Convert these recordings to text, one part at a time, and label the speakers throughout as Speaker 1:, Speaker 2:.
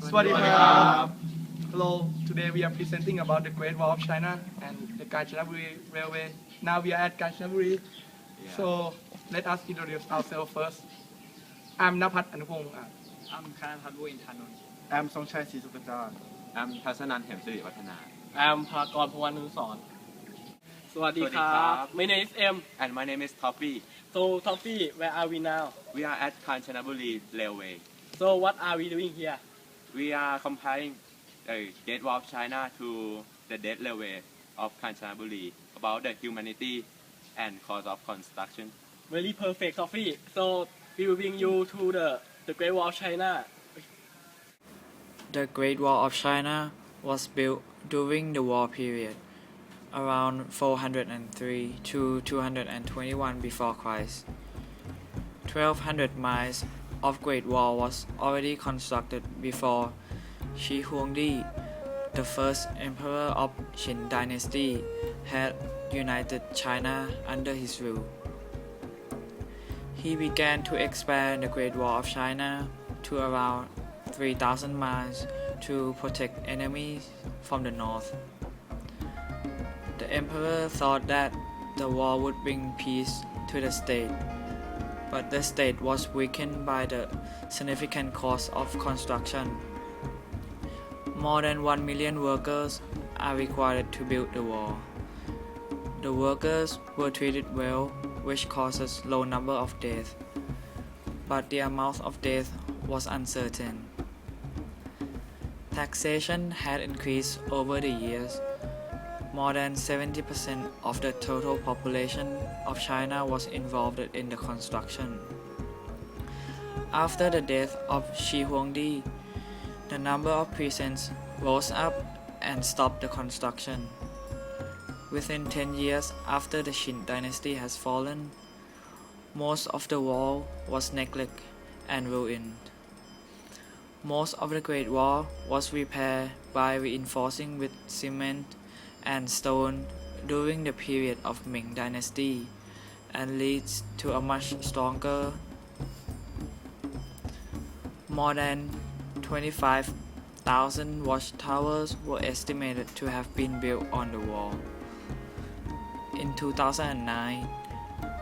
Speaker 1: Swadee. Hello, today we are presenting about the Great Wall of China and the Kanchanaburi Railway. Now we are at Kanchanaburi. So let us introduce ourselves first. I'm Napat Anupong.
Speaker 2: I'm Kanathadwu Intanun.
Speaker 3: I'm Songchai Sisukajan.
Speaker 4: I'm ทัศนันท์ เหมสิริวัฒนา
Speaker 2: I'm ภากร พวรรณนุสรณ์ สวัสดีครับ My name is M.
Speaker 4: and my name is Toppy.
Speaker 2: So Toppy, where are we now?
Speaker 4: We are at Kanchanaburi Railway.
Speaker 2: So what are we doing here?
Speaker 4: We are comparing the Great Wall of China to the Dead Railway of Kanchanaburi about the humanity and cause of construction.
Speaker 2: Very perfect, Toppy. So we will bring you to the Great Wall of China.
Speaker 5: The Great Wall of China was built during the war period, around 403 to 221 before Christ. 1,200 miles of Great Wall was already constructed before Shi Huangdi, the first emperor of Qin dynasty, had united China under his rule. He began to expand the Great Wall of China to around 3,000 miles to protect enemies from the north. The emperor thought that the wall would bring peace to the state, but the state was weakened by the significant cost of construction. More than 1 million workers are required to build the wall. The workers were treated well, which causes low number of deaths, but the amount of death was uncertain. Taxation had increased over the years. More than 70% of the total population of China was involved in the construction. After the death of Shi Huangdi, the number of peasants rose up and stopped the construction. Within 10 years after the Qin dynasty has fallen, most of the wall was neglected and ruined. Most of the Great Wall was repaired by reinforcing with cement and stone during the period of Ming dynasty and leads to a much stronger. More than 25,000 watchtowers were estimated to have been built on the wall. In 2009,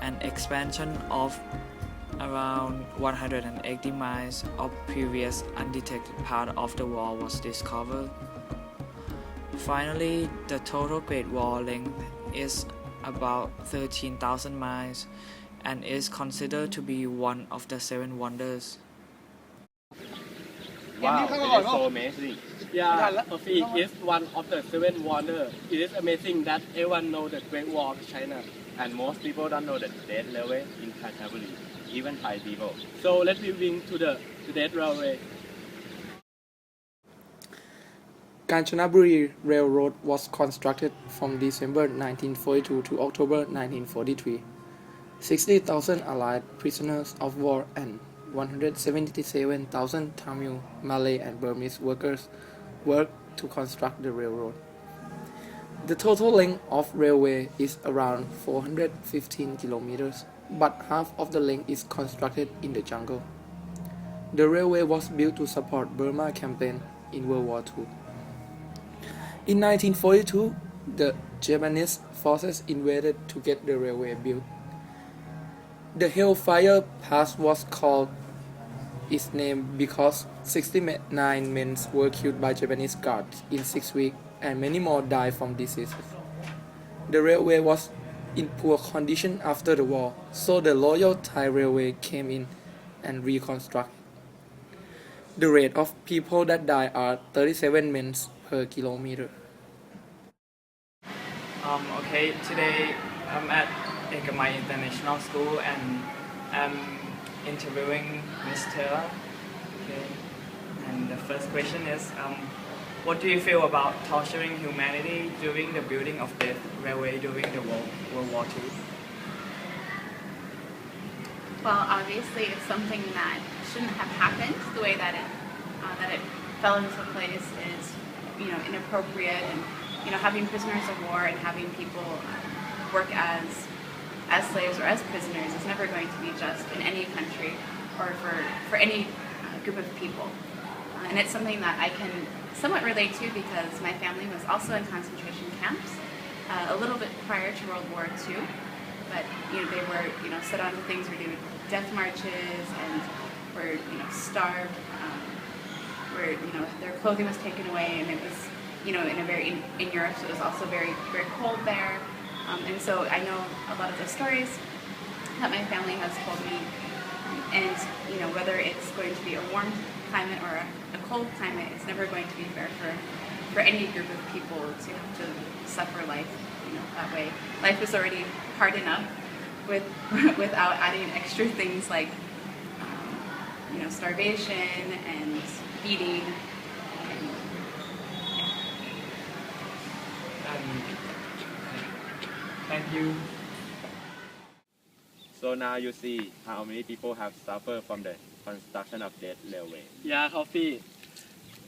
Speaker 5: an expansion of around 180 miles of previous undetected part of the wall was discovered. Finally, the total Great Wall length is about 13,000 miles and is considered to be one of the 7 wonders.
Speaker 4: Wow, it is so amazing.
Speaker 2: Yeah, Toppy is one of the 7 wonders. It is amazing that everyone knows the Great Wall of China.
Speaker 4: And most people don't know the Dead Railway in Kanchanaburi, even Thai people.
Speaker 2: So let's bring to the Dead Railway.
Speaker 1: Kanchanaburi Railroad was constructed from December 1942 to October 1943. 60,000 Allied prisoners of war and 177,000 Tamil, Malay and Burmese workers worked to construct the railroad. The total length of railway is around 415 kilometers, but half of the length is constructed in the jungle. The railway was built to support Burma campaign in World War II. In 1942, the Japanese forces invaded to get the railway built. The Hellfire Pass was called its name because 69 men were killed by Japanese guards in 6 weeks and many more died from diseases. The railway was in poor condition after the war, so the Royal Thai Railway came in and reconstructed. The rate of people that die are 37 men per kilometer.
Speaker 5: Okay, today I'm at Ekamai International School and I'm interviewing Miss Taylor. Okay. And the first question is, what do you feel about torturing humanity during the building of the railway during the World War II?
Speaker 6: Well, obviously it's something that shouldn't have happened. The way that it fell into place is, inappropriate, and having prisoners of war and having people work as slaves or as prisoners is never going to be just in any country or for any group of people. And it's something that I can somewhat relate to because my family was also in concentration camps a little bit prior to World War II. But they were set on to things where they would death marches and were starved, where their clothing was taken away, and it was in Europe, so it was also very very cold there. And so I know a lot of the stories that my family has told me, and whether it's going to be a warm climate or a cold climate, it's never going to be fair for any group of people to have to suffer life that way. Life is already hard enough without adding extra things like starvation and feeding. And,
Speaker 5: Thank you.
Speaker 4: So now you see how many people have suffered from the construction of that railway.
Speaker 2: Yeah, Coffee.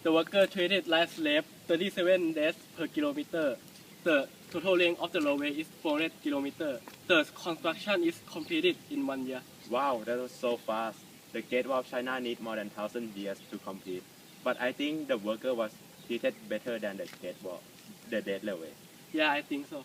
Speaker 2: The worker treated like slave 37 days per kilometer. The total length of the railway is 400 kilometers. The construction is completed in 1 year.
Speaker 4: Wow, that was so fast. The Great Wall of China need more than 1,000 years to complete. But I think the worker was treated better than the Great Wall, the Dead Railway.
Speaker 2: Yeah, I think so.